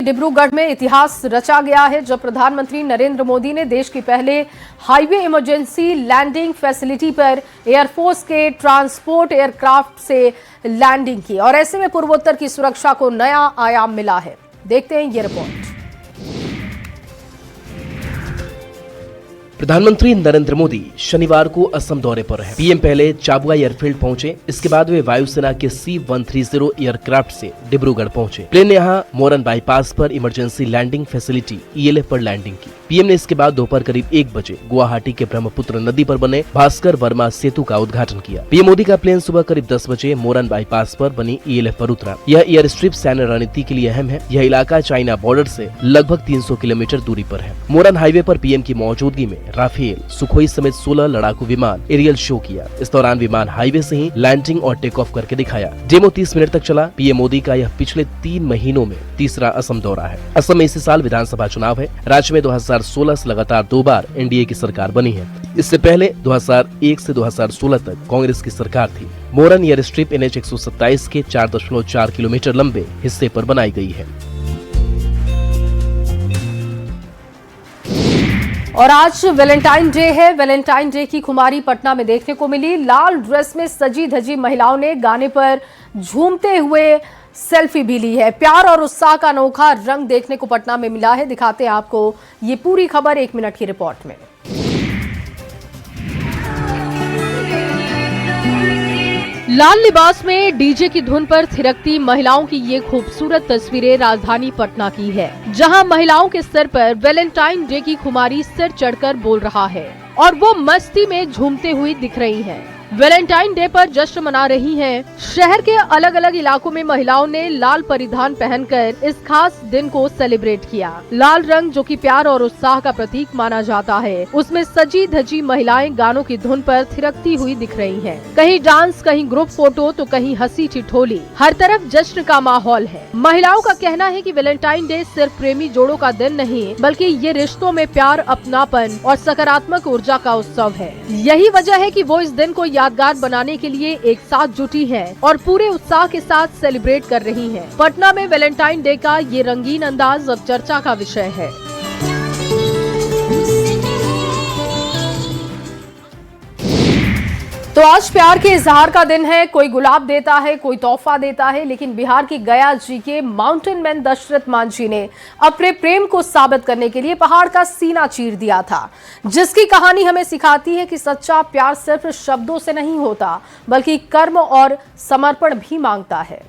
डिब्रूगढ़ में इतिहास रचा गया है जब प्रधानमंत्री नरेंद्र मोदी ने देश की पहले हाईवे इमरजेंसी लैंडिंग फैसिलिटी पर एयरफोर्स के ट्रांसपोर्ट एयरक्राफ्ट से लैंडिंग की और ऐसे में पूर्वोत्तर की सुरक्षा को नया आयाम मिला है। देखते हैं ये रिपोर्ट। प्रधानमंत्री नरेंद्र मोदी शनिवार को असम दौरे पर हैं। पीएम पहले चाबुआ एयरफील्ड पहुंचे, इसके बाद वे वायुसेना के C-130 एयरक्राफ्ट से डिब्रूगढ़ पहुंचे। प्लेन ने यहां मोरन बाईपास पर इमरजेंसी लैंडिंग फैसिलिटी ELF पर लैंडिंग की। पीएम ने इसके बाद दोपहर करीब 1 बजे गुवाहाटी के ब्रह्मपुत्र नदी पर बने भास्कर वर्मा सेतु का उद्घाटन किया। पीएम मोदी का प्लेन सुबह करीब 10 बजे मोरन बाईपास पर बनी ELF पर उतरा। यह एयर स्ट्रिप सैन्य रणनीति के लिए अहम है। यह इलाका चाइना बॉर्डर से लगभग 300 किलोमीटर दूरी पर है। मोरन हाईवे पर पीएम की मौजूदगी में राफेल, सुखोई समेत 16 लड़ाकू विमान एरियल शो किया। इस दौरान विमान हाईवे से ही लैंडिंग और टेक ऑफ करके दिखाया। डेमो 30 मिनट तक चला। पीएम मोदी का यह पिछले 3 महीनों में तीसरा असम दौरा है। असम में इसी साल विधानसभा चुनाव है। राज्य में 2016 से लगातार 2 बार एनडीए की सरकार बनी है। इससे पहले 2001 से 2016 तक कांग्रेस की सरकार थी। मोरन एयर स्ट्रिप NH 127 के 4.4 किलोमीटर लंबे हिस्से पर बनाई गई है। और आज वैलेंटाइन डे है। वैलेंटाइन डे की खुमारी पटना में देखने को मिली। लाल ड्रेस में सजी धजी महिलाओं ने गाने पर झूमते हुए सेल्फी भी ली है। प्यार और उत्साह का अनोखा रंग देखने को पटना में मिला है। दिखाते हैं आपको ये पूरी खबर 1 मिनट की रिपोर्ट में। लाल लिबास में डीजे की धुन पर थिरकती महिलाओं की ये खूबसूरत तस्वीरें राजधानी पटना की है, जहां महिलाओं के सर पर वैलेंटाइन डे की खुमारी सिर चढ़कर बोल रहा है और वो मस्ती में झूमते हुए दिख रही हैं। वैलेंटाइन डे पर जश्न मना रही हैं। शहर के अलग अलग इलाकों में महिलाओं ने लाल परिधान पहनकर इस खास दिन को सेलिब्रेट किया। लाल रंग जो कि प्यार और उत्साह का प्रतीक माना जाता है, उसमें सजी धजी महिलाएं गानों की धुन पर थिरकती हुई दिख रही हैं। कहीं डांस, कहीं ग्रुप फोटो तो कहीं हंसी ठिठोली, हर तरफ जश्न का माहौल है। महिलाओं का कहना है कि वैलेंटाइन डे सिर्फ प्रेमी जोड़ों का दिन नहीं, बल्कि ये रिश्तों में प्यार, अपनापन और सकारात्मक ऊर्जा का उत्सव है। यही वजह है कि वो इस दिन को यादगार बनाने के लिए एक साथ जुटी हैं और पूरे उत्साह के साथ सेलिब्रेट कर रही हैं। पटना में वैलेंटाइन डे का ये रंगीन अंदाज अब चर्चा का विषय है। तो आज प्यार के इजहार का दिन है। कोई गुलाब देता है, कोई तोहफा देता है, लेकिन बिहार की गया जी के माउंटेन मैन दशरथ मांझी ने अपने प्रेम को साबित करने के लिए पहाड़ का सीना चीर दिया था, जिसकी कहानी हमें सिखाती है कि सच्चा प्यार सिर्फ शब्दों से नहीं होता, बल्कि कर्म और समर्पण भी मांगता है।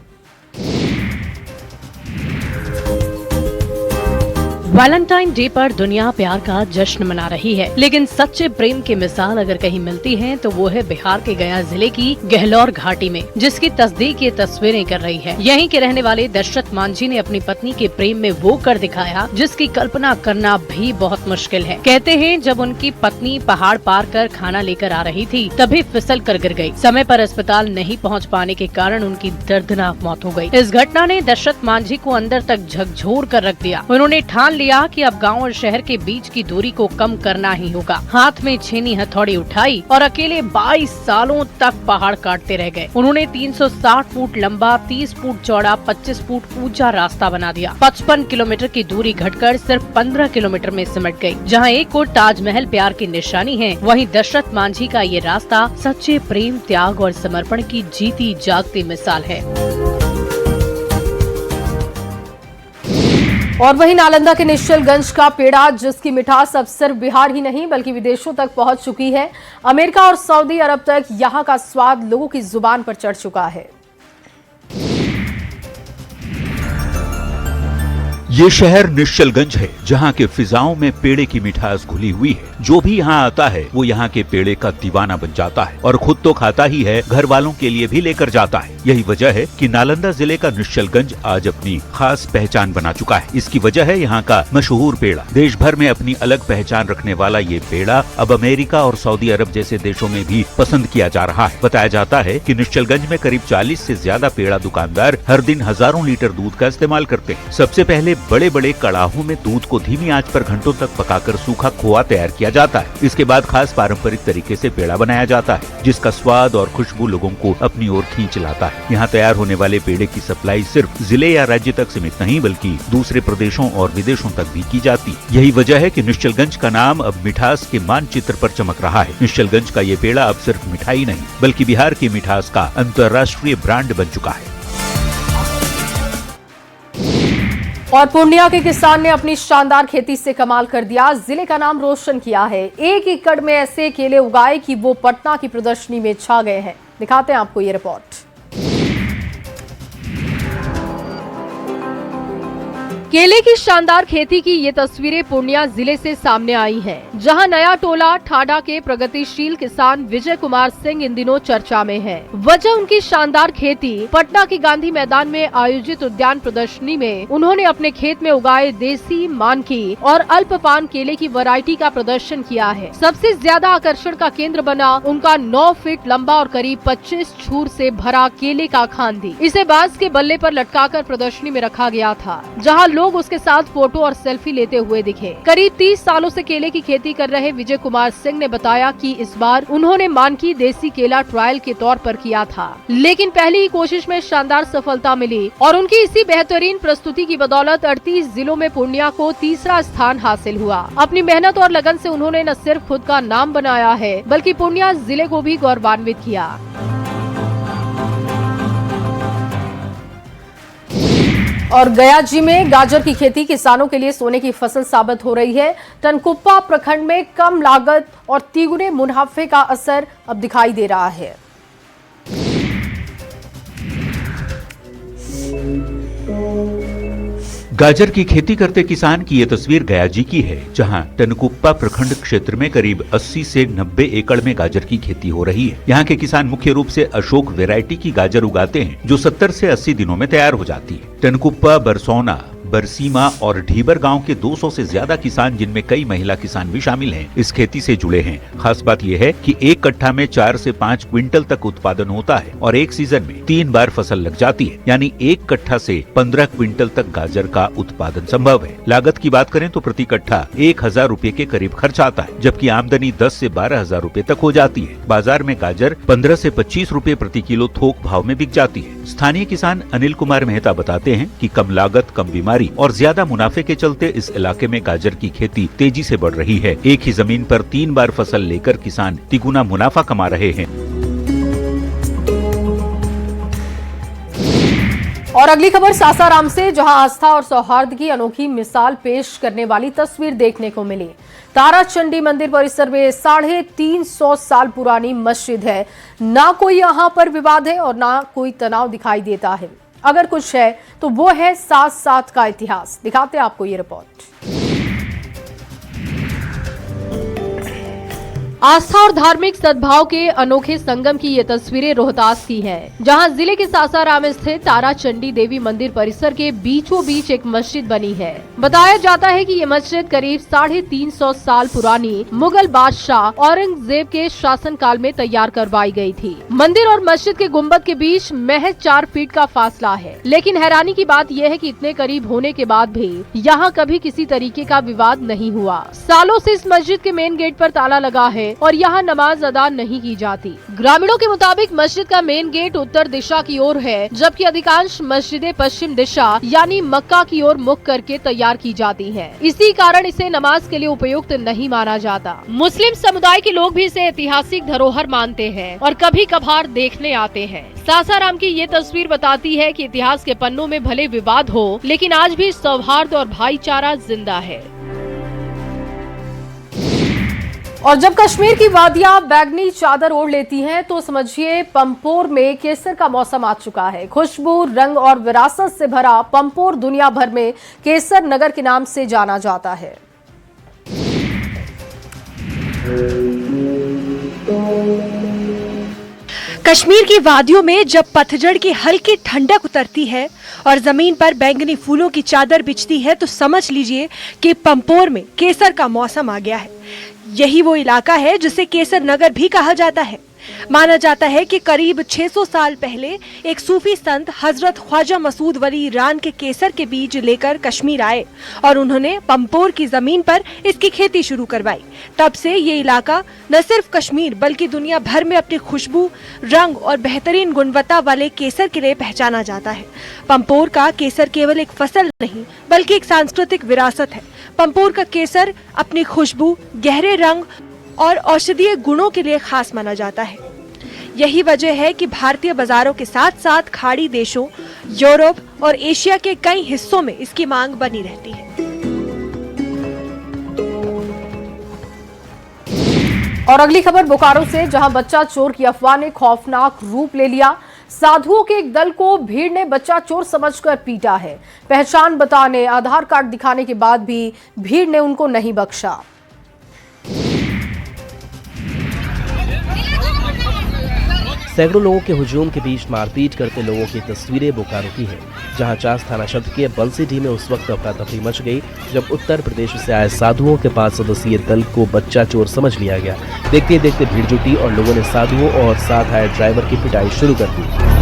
वैलेंटाइन डे पर दुनिया प्यार का जश्न मना रही है, लेकिन सच्चे प्रेम की मिसाल अगर कहीं मिलती है तो वो है बिहार के गया जिले की गहलोर घाटी में, जिसकी तस्दीक ये तस्वीरें कर रही है। यहीं के रहने वाले दशरथ मांझी ने अपनी पत्नी के प्रेम में वो कर दिखाया जिसकी कल्पना करना भी बहुत मुश्किल है। कहते हैं जब उनकी पत्नी पहाड़ पार कर खाना लेकर आ रही थी, तभी फिसल कर गिर गयी। समय पर अस्पताल नहीं पहुँच पाने के कारण उनकी दर्दनाक मौत हो गयी। इस घटना ने दशरथ मांझी को अंदर तक झकझोर कर रख दिया। उन्होंने ठान लिया कि अब गांव और शहर के बीच की दूरी को कम करना ही होगा। हाथ में छेनी हथौड़ी उठाई और अकेले 22 सालों तक पहाड़ काटते रह गए। उन्होंने 360 फुट लंबा, 30 फुट चौड़ा, 25 फुट ऊंचा रास्ता बना दिया। 55 किलोमीटर की दूरी घटकर सिर्फ 15 किलोमीटर में सिमट गई। जहां एक ओर ताजमहल प्यार की निशानी है, वहीं दशरथ मांझी का ये रास्ता सच्चे प्रेम, त्याग और समर्पण की जीती जागती मिसाल है। और वहीं नालंदा के निश्चलगंज का पेड़ा, जिसकी मिठास अब सिर्फ बिहार ही नहीं बल्कि विदेशों तक पहुंच चुकी है। अमेरिका और सऊदी अरब तक यहां का स्वाद लोगों की जुबान पर चढ़ चुका है। ये शहर निश्चलगंज है, जहाँ के फिजाओं में पेड़े की मिठास घुली हुई है। जो भी यहाँ आता है वो यहाँ के पेड़े का दीवाना बन जाता है और खुद तो खाता ही है, घर वालों के लिए भी लेकर जाता है। यही वजह है कि नालंदा जिले का निश्चलगंज आज अपनी खास पहचान बना चुका है। इसकी वजह है यहाँ का मशहूर पेड़ा। देश भर में अपनी अलग पहचान रखने वाला ये पेड़ा अब अमेरिका और सऊदी अरब जैसे देशों में भी पसंद किया जा रहा है। बताया जाता है कि निश्चलगंज में करीब 40 से ज्यादा पेड़ा दुकानदार हर दिन हजारों लीटर दूध का इस्तेमाल करते हैं। सबसे पहले बड़े बड़े कड़ाहों में दूध को धीमी आंच पर घंटों तक पकाकर सूखा खोआ तैयार किया जाता है। इसके बाद खास पारंपरिक तरीके से पेड़ा बनाया जाता है, जिसका स्वाद और खुशबू लोगों को अपनी ओर खींच लाता है। यहाँ तैयार होने वाले पेड़े की सप्लाई सिर्फ जिले या राज्य तक सीमित नहीं, बल्कि दूसरे प्रदेशों और विदेशों तक भी की जाती है। यही वजह है कि निश्चलगंज का नाम अब मिठास के मानचित्र पर चमक रहा है। निश्चलगंज का ये पेड़ा अब सिर्फ मिठाई नहीं, बल्कि बिहार की मिठास का अंतर्राष्ट्रीय ब्रांड बन चुका है। और पूर्णिया के किसान ने अपनी शानदार खेती से कमाल कर दिया, जिले का नाम रोशन किया है। 1 एकड़ में ऐसे केले उगाए कि वो पटना की प्रदर्शनी में छा गए हैं। दिखाते हैं आपको ये रिपोर्ट। केले की शानदार खेती की ये तस्वीरें पूर्णिया जिले से सामने आई हैं, जहां नया टोला ठाडा के प्रगतिशील किसान विजय कुमार सिंह इन दिनों चर्चा में है। वजह उनकी शानदार खेती। पटना के गांधी मैदान में आयोजित उद्यान प्रदर्शनी में उन्होंने अपने खेत में उगाए देसी, मानकी और अल्पपान केले की वैरायटी का प्रदर्शन किया है। सबसे ज्यादा आकर्षण का केंद्र बना उनका 9 फीट लंबा और करीब 25 छूर से भरा केले का खांदी। इसे बांस के बल्ले पर लटकाकर प्रदर्शनी में रखा गया था, जहाँ लोग उसके साथ फोटो और सेल्फी लेते हुए दिखे। करीब 30 सालों से केले की खेती कर रहे विजय कुमार सिंह ने बताया कि इस बार उन्होंने मानकी देसी केला ट्रायल के तौर पर किया था, लेकिन पहली ही कोशिश में शानदार सफलता मिली और उनकी इसी बेहतरीन प्रस्तुति की बदौलत 38 जिलों में पूर्णिया को तीसरा स्थान हासिल हुआ। अपनी मेहनत और लगन से उन्होंने न सिर्फ खुद का नाम बनाया है, बल्कि पूर्णिया जिले को भी गौरवान्वित किया। और गया जी में गाजर की खेती किसानों के लिए सोने की फसल साबित हो रही है। टनकुप्पा प्रखंड में कम लागत और तिगुने मुनाफे का असर अब दिखाई दे रहा है। गाजर की खेती करते किसान की ये तस्वीर गया जी की है, जहां टनकुप्पा प्रखंड क्षेत्र में करीब 80 से 90 एकड़ में गाजर की खेती हो रही है। यहाँ के किसान मुख्य रूप से अशोक वैरायटी की गाजर उगाते हैं, जो 70 से 80 दिनों में तैयार हो जाती है। टनकुप्पा, बरसौना, बरसीमा और ढीबर गांव के 200 से ज्यादा किसान, जिनमें कई महिला किसान भी शामिल हैं, इस खेती से जुड़े हैं। खास बात यह है कि एक कट्ठा में 4 से 5 क्विंटल तक उत्पादन होता है और एक सीजन में 3 बार फसल लग जाती है, यानी एक कट्ठा से 15 क्विंटल तक गाजर का उत्पादन संभव है। लागत की बात करें तो प्रति कट्ठा 1000 रुपए के करीब खर्च आता है, जबकि आमदनी 10 से 12,000 रुपए तक हो जाती है। बाजार में गाजर 15 से 25 रुपए प्रति किलो थोक भाव में बिक जाती है। स्थानीय किसान अनिल कुमार मेहता बताते हैं कि कम लागत, कम बीमारी और ज्यादा मुनाफे के चलते इस इलाके में गाजर की खेती तेजी से बढ़ रही है। एक ही जमीन पर 3 बार फसल लेकर किसान तिगुना मुनाफा कमा रहे हैं। और अगली खबर सासाराम से, जहां आस्था और सौहार्द की अनोखी मिसाल पेश करने वाली तस्वीर देखने को मिली। तारा चंडी मंदिर परिसर में 350 साल पुरानी मस्जिद है। ना कोई यहां पर विवाद है और ना कोई तनाव दिखाई देता है। अगर कुछ है तो वो है 7-7 का इतिहास। दिखाते हैं आपको ये रिपोर्ट। आस्था और धार्मिक सद्भाव के अनोखे संगम की ये तस्वीरें रोहतास की हैं, जहां जिले के सासाराम स्थित तारा चंडी देवी मंदिर परिसर के बीचों बीच एक मस्जिद बनी है। बताया जाता है कि ये मस्जिद करीब 350 साल पुरानी मुगल बादशाह औरंगजेब के शासनकाल में तैयार करवाई गई थी। मंदिर और मस्जिद के गुम्बद के बीच महज 4 फीट का फासला है, लेकिन हैरानी की बात यह है कि इतने करीब होने के बाद भी यहाँ कभी किसी तरीके का विवाद नहीं हुआ। सालों से इस मस्जिद के मेन गेट पर ताला लगा है और यहाँ नमाज अदा नहीं की जाती। ग्रामीणों के मुताबिक मस्जिद का मेन गेट उत्तर दिशा की ओर है, जबकि अधिकांश मस्जिदें पश्चिम दिशा यानी मक्का की ओर मुख करके तैयार की जाती हैं। इसी कारण इसे नमाज के लिए उपयुक्त नहीं माना जाता। मुस्लिम समुदाय के लोग भी इसे ऐतिहासिक धरोहर मानते हैं और कभी कभार देखने आते हैं। सासाराम की ये तस्वीर बताती है कि इतिहास के पन्नों में भले विवाद हो, लेकिन आज भी सौहार्द और भाईचारा जिंदा है। और जब कश्मीर की वादियां बैगनी चादर ओढ़ लेती हैं, तो समझिए पंपोर में केसर का मौसम आ चुका है। खुशबू, रंग और विरासत से भरा पंपोर दुनिया भर में केसर नगर के नाम से जाना जाता है। कश्मीर की वादियों में जब पतझड़ की हल्की ठंडक उतरती है और जमीन पर बैंगनी फूलों की चादर बिछती है, तो समझ लीजिए कि पंपोर में केसर का मौसम आ गया है। यही वो इलाका है जिसे केसर नगर भी कहा जाता है। माना जाता है कि करीब 600 साल पहले एक सूफी संत हजरत ख्वाजा मसूद वली ईरान के केसर के बीज लेकर कश्मीर आए और उन्होंने पंपोर की जमीन पर इसकी खेती शुरू करवाई। तब से ये इलाका न सिर्फ कश्मीर बल्कि दुनिया भर में अपनी खुशबू, रंग और बेहतरीन गुणवत्ता वाले केसर के लिए पहचाना जाता है। पंपोर का केसर केवल एक फसल नहीं बल्कि एक सांस्कृतिक विरासत है। पंपोर का केसर अपनी खुशबू, गहरे रंग और औषधीय गुणों के लिए खास माना जाता है। यही वजह है कि भारतीय बाजारों के साथ साथ खाड़ी देशों, यूरोप और एशिया के कई हिस्सों में इसकी मांग बनी रहती है। और अगली खबर बोकारो से, जहां बच्चा चोर की अफवाह ने खौफनाक रूप ले लिया। साधुओं के एक दल को भीड़ ने बच्चा चोर समझकर पीटा है। पहचान बताने, आधार कार्ड दिखाने के बाद भी भीड़ ने उनको नहीं बख्शा। सैकड़ों लोगों के हुजूम के बीच मारपीट करते लोगों की तस्वीरें बोकारो की है, जहां चास थाना क्षेत्र के बंसीडी में उस वक्त अफरा तफरी मच गई जब उत्तर प्रदेश से आए साधुओं के 5 सदस्यीय दल को बच्चा चोर समझ लिया गया। देखते देखते भीड़ जुटी और लोगों ने साधुओं और साथ आए ड्राइवर की पिटाई शुरू कर दी।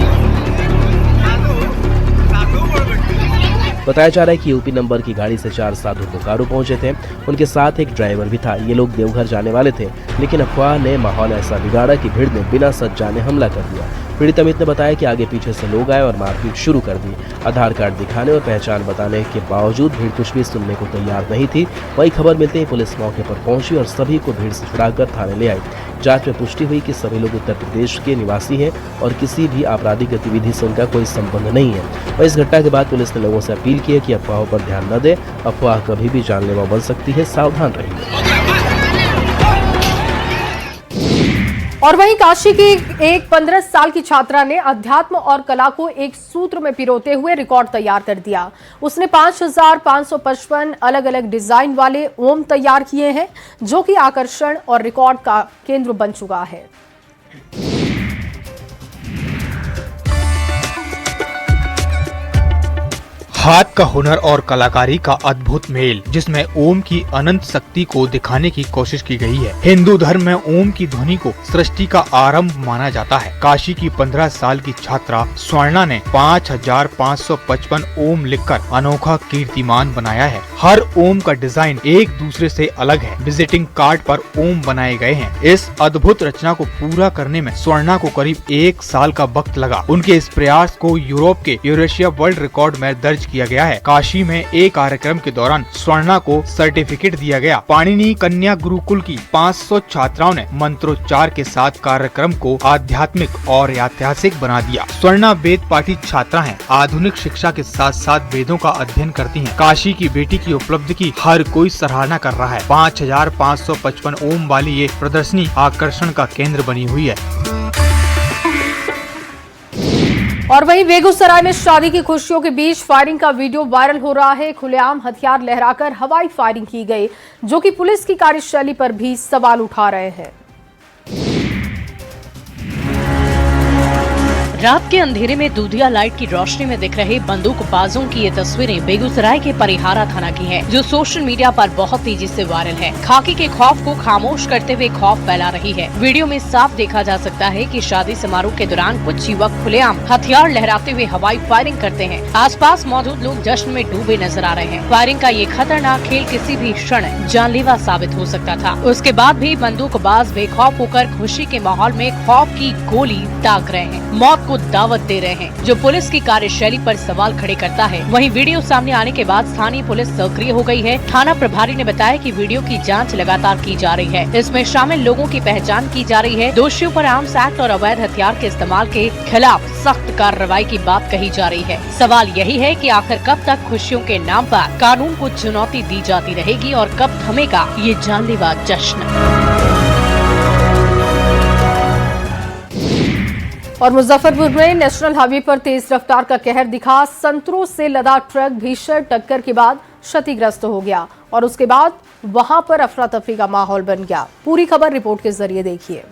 बताया जा रहा है कि यूपी नंबर की गाड़ी से 4 साधु बोकारो पहुंचे थे। उनके साथ एक ड्राइवर भी था। ये लोग देवघर जाने वाले थे, लेकिन अफवाह ने माहौल ऐसा बिगाड़ा कि भीड़ ने बिना सच जाने हमला कर दिया। पीड़ित अमित ने बताया कि आगे पीछे से लोग आए और मारपीट शुरू कर दी। आधार कार्ड दिखाने और पहचान बताने के बावजूद भीड़ कुछ भी सुनने को तैयार नहीं थी। वही खबर मिलते ही पुलिस मौके पर पहुंची और सभी को भीड़ से छुड़ाकर थाने ले आई। जांच में पुष्टि हुई कि सभी लोग उत्तर प्रदेश के निवासी हैं और किसी भी आपराधिक गतिविधि से उनका कोई संबंध नहीं है। और इस घटना के बाद पुलिस ने लोगों से अपील की है कि अफवाहों पर ध्यान न दें। अफवाह कभी भी जानलेवा बन सकती है, सावधान रहिए। और वहीं काशी की एक 15 साल की छात्रा ने अध्यात्म और कला को एक सूत्र में पिरोते हुए रिकॉर्ड तैयार कर दिया। उसने 5555 अलग अलग डिजाइन वाले ओम तैयार किए हैं, जो कि आकर्षण और रिकॉर्ड का केंद्र बन चुका है। हाथ का हुनर और कलाकारी का अद्भुत मेल, जिसमें ओम की अनंत शक्ति को दिखाने की कोशिश की गई है। हिंदू धर्म में ओम की ध्वनि को सृष्टि का आरंभ माना जाता है। काशी की 15 साल की छात्रा स्वर्णा ने 5555 ओम लिखकर अनोखा कीर्तिमान बनाया है। हर ओम का डिजाइन एक दूसरे से अलग है। विजिटिंग कार्ड पर ओम बनाए गए हैं। इस अद्भुत रचना को पूरा करने में स्वर्णा को करीब 1 साल का वक्त लगा। उनके इस प्रयास को यूरोप के यूरेशिया वर्ल्ड रिकॉर्ड में दर्ज किया गया है। काशी में एक कार्यक्रम के दौरान स्वर्णा को सर्टिफिकेट दिया गया। पाणिनि कन्या गुरुकुल की 500 छात्राओं ने मंत्रोच्चार के साथ कार्यक्रम को आध्यात्मिक और ऐतिहासिक बना दिया। स्वर्णा वेद पाठी छात्रा हैं। आधुनिक शिक्षा के साथ साथ वेदों का अध्ययन करती हैं। काशी की बेटी की उपलब्धि की हर कोई सराहना कर रहा है। 5555 ओम वाली ये प्रदर्शनी आकर्षण का केंद्र बनी हुई है। और वहीं बेगूसराय में शादी की खुशियों के बीच फायरिंग का वीडियो वायरल हो रहा है। खुलेआम हथियार लहराकर हवाई फायरिंग की गई, जो कि पुलिस की कार्यशैली पर भी सवाल उठा रहे हैं। रात के अंधेरे में दूधिया लाइट की रोशनी में दिख रहे बंदूकबाजों की ये तस्वीरें बेगूसराय के परिहारा थाना की हैं, जो सोशल मीडिया पर बहुत तेजी से वायरल है। खाकी के खौफ को खामोश करते हुए खौफ फैला रही है। वीडियो में साफ देखा जा सकता है कि शादी समारोह के दौरान कुछ युवक खुलेआम हथियार लहराते हुए हवाई फायरिंग करते हैं। आसपास मौजूद लोग जश्न में डूबे नजर आ रहे हैं। फायरिंग का ये खतरनाक खेल किसी भी क्षण जानलेवा साबित हो सकता था। उसके बाद भी बंदूकबाज बेखौफ होकर खुशी के माहौल में खौफ की गोली दाग रहे हैं, मौत को दावत दे रहे हैं, जो पुलिस की कार्यशैली पर सवाल खड़े करता है। वहीं वीडियो सामने आने के बाद स्थानीय पुलिस सक्रिय हो गई है। थाना प्रभारी ने बताया कि वीडियो की जांच लगातार की जा रही है। इसमें शामिल लोगों की पहचान की जा रही है। दोषियों पर आर्म्स एक्ट और अवैध हथियार के इस्तेमाल के खिलाफ सख्त कार्रवाई की बात कही जा रही है। सवाल यही है कि आखिर कब तक खुशियों के नाम पर कानून को चुनौती दी जाती रहेगी और कब थमेगा ये जानलेवा जश्न। और मुजफ्फरपुर में नेशनल हाईवे पर तेज रफ्तार का कहर दिखा। संतरों से लदा ट्रक भीषण टक्कर के बाद क्षतिग्रस्त हो गया और उसके बाद वहां पर अफरा तफरी का माहौल बन गया। पूरी खबर रिपोर्ट के जरिए देखिए।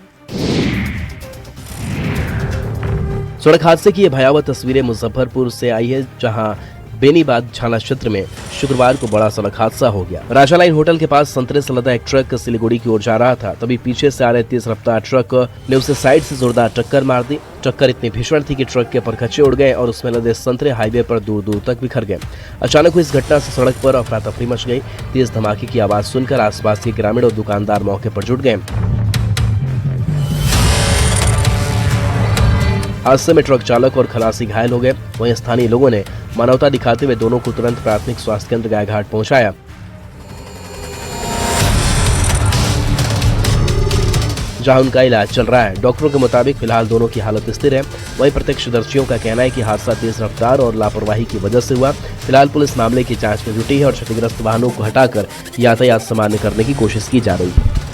सड़क हादसे की ये भयावह तस्वीरें मुजफ्फरपुर से आई है, जहां बेनीबाद थाना क्षेत्र में शुक्रवार को बड़ा सड़क हादसा हो गया। राजा लाइन होटल के पास संतरे से लदा एक ट्रक सिलीगुड़ी की ओर जा रहा था, तभी पीछे से आ रहे तेज रफ्तार ट्रक ने उसे साइड से जोरदार टक्कर मार दी। टक्कर इतनी भीषण थी कि ट्रक के परखच्चे उड़ गए और उसमें लदे संतरे हाईवे पर दूर दूर तक बिखर गए। अचानक हुई इस घटना से सड़क पर अफरा तफरी मच गई। तेज धमाके की आवाज सुनकर आसपास के ग्रामीण और दुकानदार मौके पर जुट गए। हादसे में ट्रक चालक और खलासी घायल हो गए। वहीं स्थानीय लोगों ने मानवता दिखाते हुए दोनों को तुरंत प्राथमिक स्वास्थ्य केंद्र गायघाट पहुंचाया। जहां उनका इलाज चल रहा है। डॉक्टरों के मुताबिक फिलहाल दोनों की हालत स्थिर है। वहीं प्रत्यक्षदर्शियों का कहना है कि हादसा तेज रफ्तार और लापरवाही की वजह से हुआ। फिलहाल पुलिस मामले की जांच में जुटी है और क्षतिग्रस्त वाहनों को हटाकर यातायात सामान्य करने की कोशिश की जा रही है।